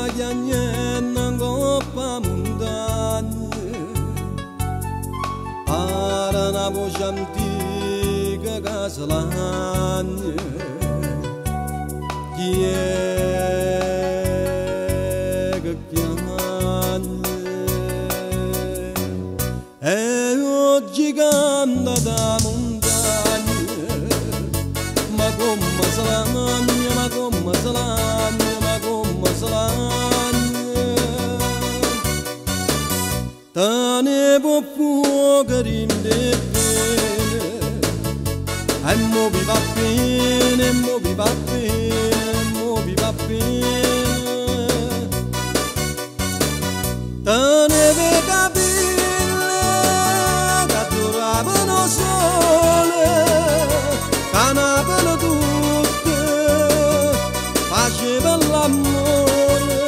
Yanyan Gopa Mundan Arana Boshanti Gagasalan Gagyan Giganda da Mundan Magom Masalan Magom Masalan Magom Masalan Tane bopu garinde Emmo bivappin Emmo bivappin Emmo bivappin Tane vegabille Catturavano sole Canavano tutte Facevano l'amore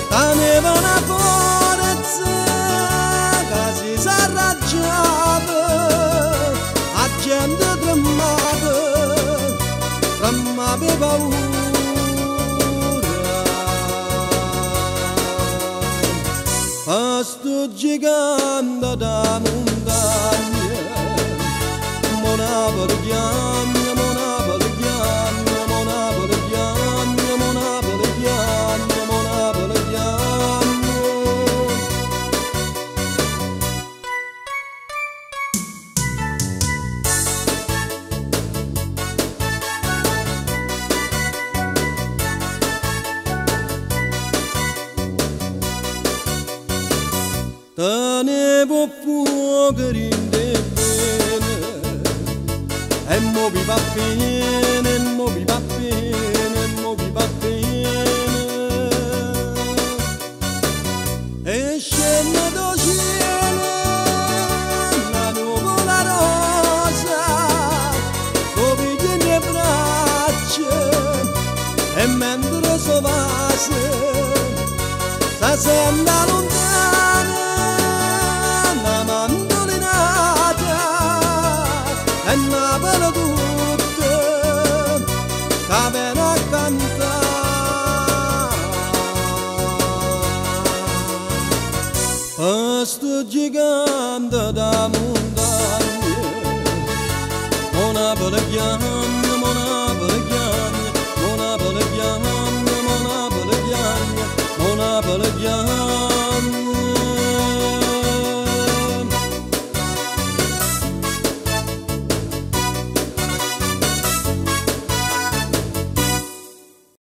Tenevano a forza Che si arraggiava A gente tremava Tremava paura Questo gigante da montagna Monava le ghiagna, monava le ghiagna, monava le ghiagna, monava le ghiagna, monava le ghiagna. Tenevo fuoco in bene E mo vi va bene, e mo vi va bene, e mo vi va bene E scende do cielo la nuvola rosa Dove tiene braccia e mentre so vase Si sente lontana una mandolinata E una bella tutta che viene a cantare Questo gigante da montagna Una bella ghiagna, una bella ghiagna Una bella ghiagna, una bella ghiagna Una bella